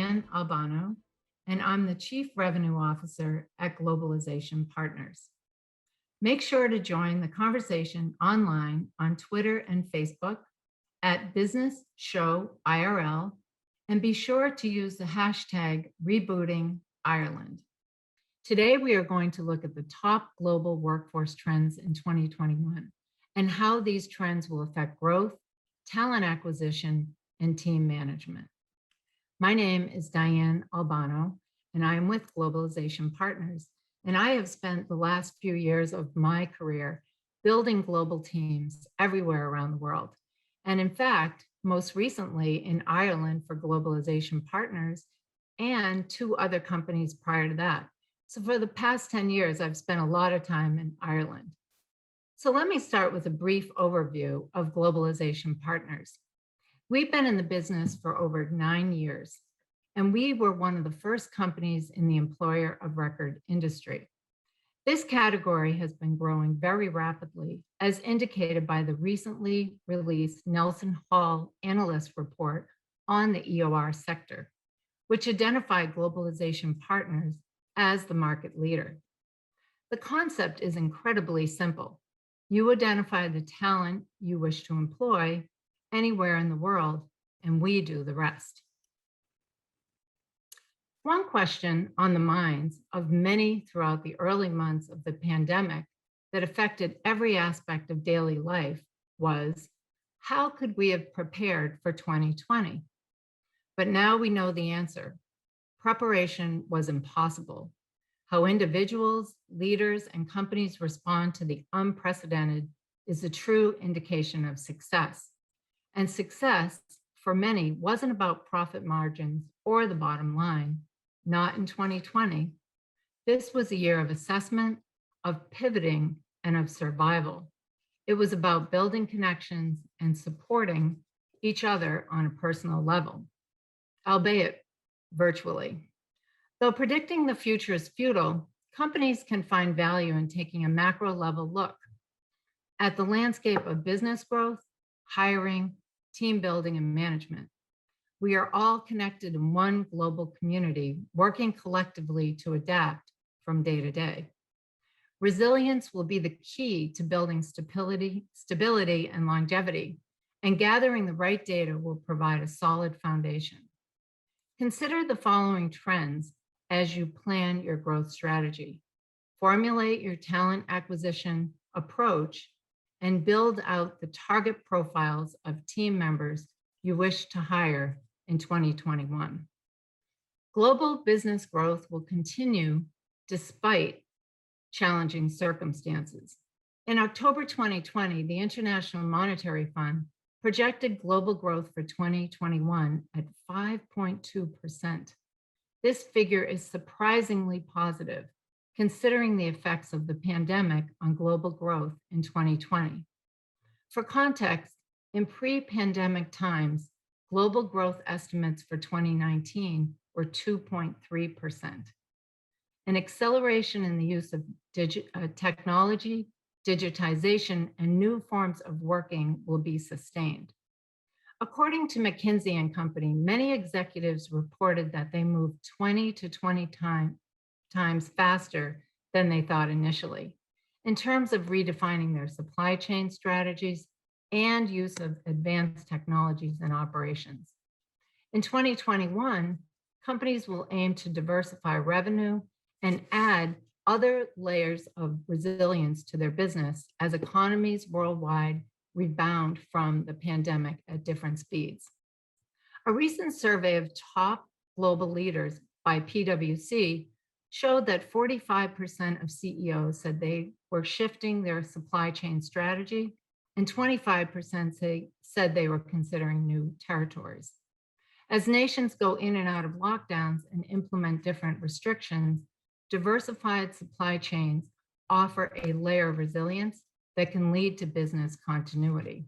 Diane Albano, and I'm the Chief Revenue Officer at Globalization Partners. Make sure to join the conversation online on Twitter and Facebook at Business Show IRL, and be sure to use the hashtag Rebooting Ireland. Today, we are going to look at the top global workforce trends in 2021 and how these trends will affect growth, talent acquisition, and team management. My name is Diane Albano, and I am with Globalization Partners, and I have spent the last few years of my career building global teams everywhere around the world. And in fact, most recently in Ireland for Globalization Partners and 2 other companies prior to that. So for the past 10 years, I've spent a lot of time in Ireland. So let me start with a brief overview of Globalization Partners. We've been in the business for over 9 years, and we were one of the first companies in the employer of record industry. This category has been growing very rapidly, as indicated by the recently released Nelson Hall analyst report on the EOR sector, which identified Globalization Partners as the market leader. The concept is incredibly simple. You identify the talent you wish to employ anywhere in the world, and we do the rest. One question on the minds of many throughout the early months of the pandemic that affected every aspect of daily life was, how could we have prepared for 2020? But now we know the answer. Preparation was impossible. How individuals, leaders, and companies respond to the unprecedented is a true indication of success. And success, for many, wasn't about profit margins or the bottom line, not in 2020. This was a year of assessment, of pivoting, and of survival. It was about building connections and supporting each other on a personal level, albeit virtually. Though predicting the future is futile, companies can find value in taking a macro level look at the landscape of business growth, hiring, team building, and management. We are all connected in one global community, working collectively to adapt from day to day. Resilience will be the key to building stability and longevity, and gathering the right data will provide a solid foundation. Consider the following trends as you plan your growth strategy. Formulate your talent acquisition approach and build out the target profiles of team members you wish to hire in 2021. Global business growth will continue despite challenging circumstances. In October 2020, the International Monetary Fund projected global growth for 2021 at 5.2%. This figure is surprisingly positive, considering the effects of the pandemic on global growth in 2020. For context, in pre-pandemic times, global growth estimates for 2019 were 2.3%. An acceleration in the use of technology, digitization, and new forms of working will be sustained. According to McKinsey & Company, many executives reported that they moved 20 to 20 times faster than they thought initially in terms of redefining their supply chain strategies and use of advanced technologies and operations. In 2021, companies will aim to diversify revenue and add other layers of resilience to their business as economies worldwide rebound from the pandemic at different speeds. A recent survey of top global leaders by PwC showed that 45% of CEOs said they were shifting their supply chain strategy, and 25% said they were considering new territories. As nations go in and out of lockdowns and implement different restrictions, diversified supply chains offer a layer of resilience that can lead to business continuity.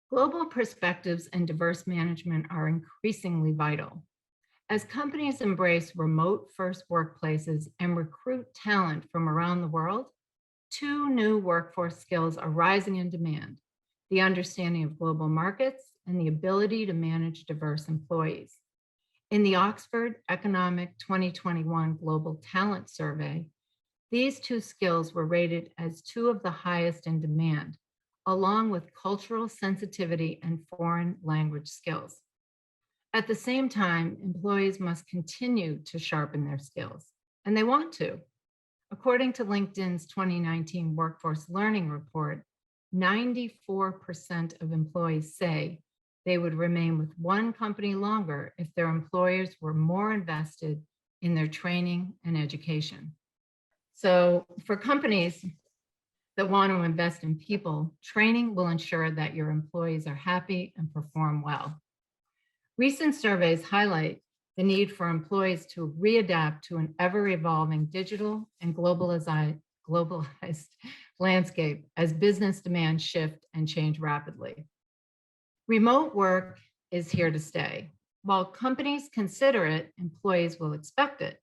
Global perspectives and diverse management are increasingly vital. As companies embrace remote-first workplaces and recruit talent from around the world, 2 new workforce skills are rising in demand: the understanding of global markets and the ability to manage diverse employees. In the Oxford Economic 2021 Global Talent Survey, these two skills were rated as two of the highest in demand, along with cultural sensitivity and foreign language skills. At the same time, employees must continue to sharpen their skills, and they want to. According to LinkedIn's 2019 Workforce Learning Report, 94% of employees say they would remain with one company longer if their employers were more invested in their training and education. So for companies that want to invest in people, training will ensure that your employees are happy and perform well. Recent surveys highlight the need for employees to readapt to an ever-evolving digital and globalized landscape as business demands shift and change rapidly. Remote work is here to stay. While companies consider it, employees will expect it.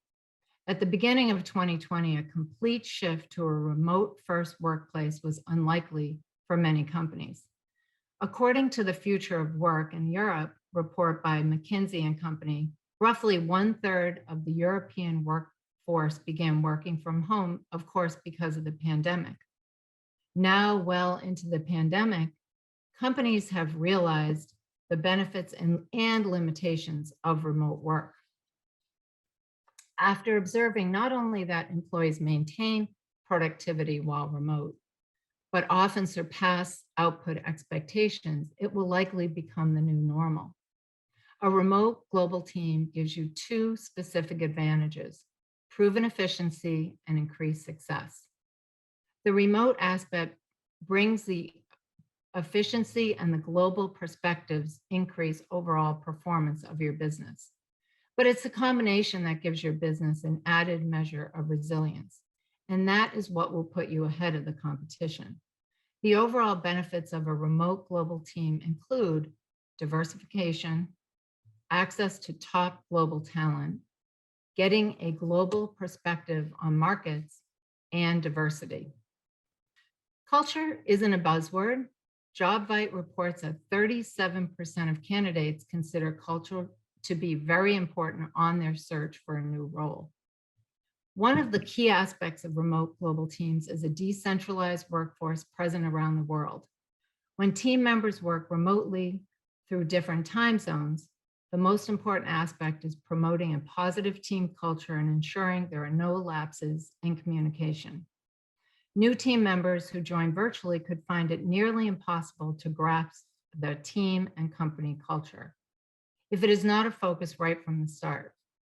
At the beginning of 2020, a complete shift to a remote-first workplace was unlikely for many companies. According to the Future of Work in Europe report by McKinsey & Company, roughly 1/3 of the European workforce began working from home, of course, because of the pandemic. Now, well into the pandemic, companies have realized the benefits and limitations of remote work. After observing not only that employees maintain productivity while remote, but often surpass output expectations, it will likely become the new normal. A remote global team gives you two specific advantages: proven efficiency and increased success. The remote aspect brings the efficiency, and the global perspectives increase overall performance of your business. But it's a combination that gives your business an added measure of resilience, and that is what will put you ahead of the competition. The overall benefits of a remote global team include diversification, access to top global talent, getting a global perspective on markets, and diversity. Culture isn't a buzzword. JobVite reports that 37% of candidates consider culture to be very important on their search for a new role. One of the key aspects of remote global teams is a decentralized workforce present around the world. When team members work remotely through different time zones, the most important aspect is promoting a positive team culture and ensuring there are no lapses in communication. New team members who join virtually could find it nearly impossible to grasp the team and company culture if it is not a focus right from the start.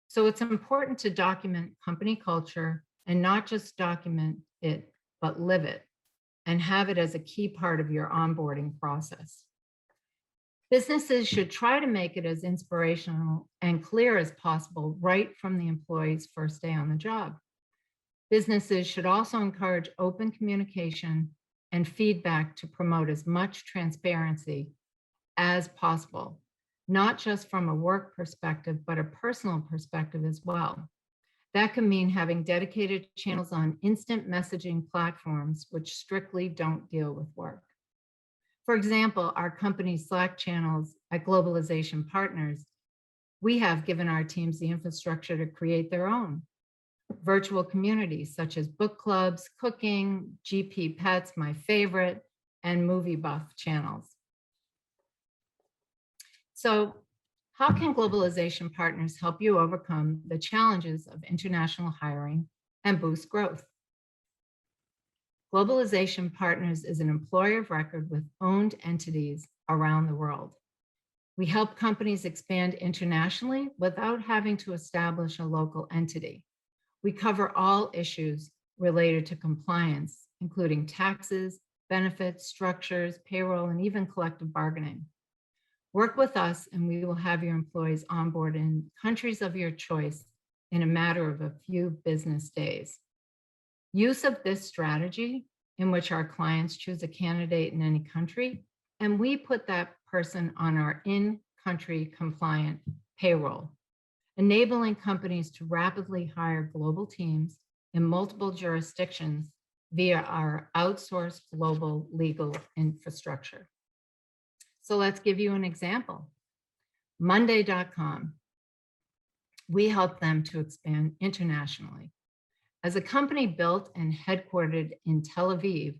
So it's important to document company culture and not just document it, but live it and have it as a key part of your onboarding process. Businesses should try to make it as inspirational and clear as possible right from the employee's first day on the job. Businesses should also encourage open communication and feedback to promote as much transparency as possible, not just from a work perspective, but a personal perspective as well. That can mean having dedicated channels on instant messaging platforms which strictly don't deal with work. For example, our company's Slack channels at Globalization Partners, we have given our teams the infrastructure to create their own virtual communities such as book clubs, cooking, GP Pets, my favorite, and movie buff channels. So how can Globalization Partners help you overcome the challenges of international hiring and boost growth? Globalization Partners is an employer of record with owned entities around the world. We help companies expand internationally without having to establish a local entity. We cover all issues related to compliance, including taxes, benefits, structures, payroll, and even collective bargaining. Work with us and we will have your employees on board in countries of your choice in a matter of a few business days. Use of this strategy, in which our clients choose a candidate in any country, and we put that person on our in-country compliant payroll, enabling companies to rapidly hire global teams in multiple jurisdictions via our outsourced global legal infrastructure. So let's give you an example. Monday.com. We helped them to expand internationally. As a company built and headquartered in Tel Aviv,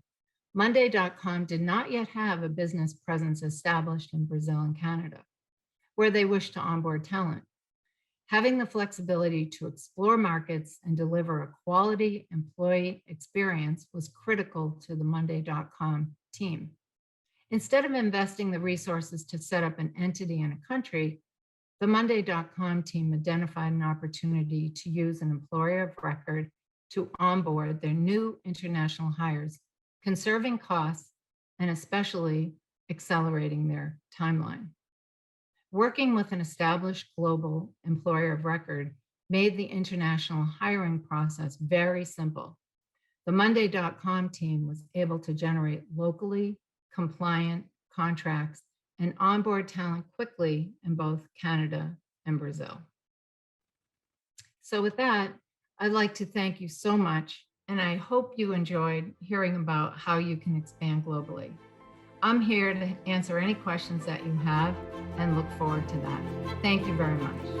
Monday.com did not yet have a business presence established in Brazil and Canada, where they wished to onboard talent. Having the flexibility to explore markets and deliver a quality employee experience was critical to the Monday.com team. Instead of investing the resources to set up an entity in a country, the Monday.com team identified an opportunity to use an employer of record to onboard their new international hires, conserving costs and especially accelerating their timeline. Working with an established global employer of record made the international hiring process very simple. The Monday.com team was able to generate locally compliant contracts and onboard talent quickly in both Canada and Brazil. So with that, I'd like to thank you so much, and I hope you enjoyed hearing about how you can expand globally. I'm here to answer any questions that you have and look forward to that. Thank you very much.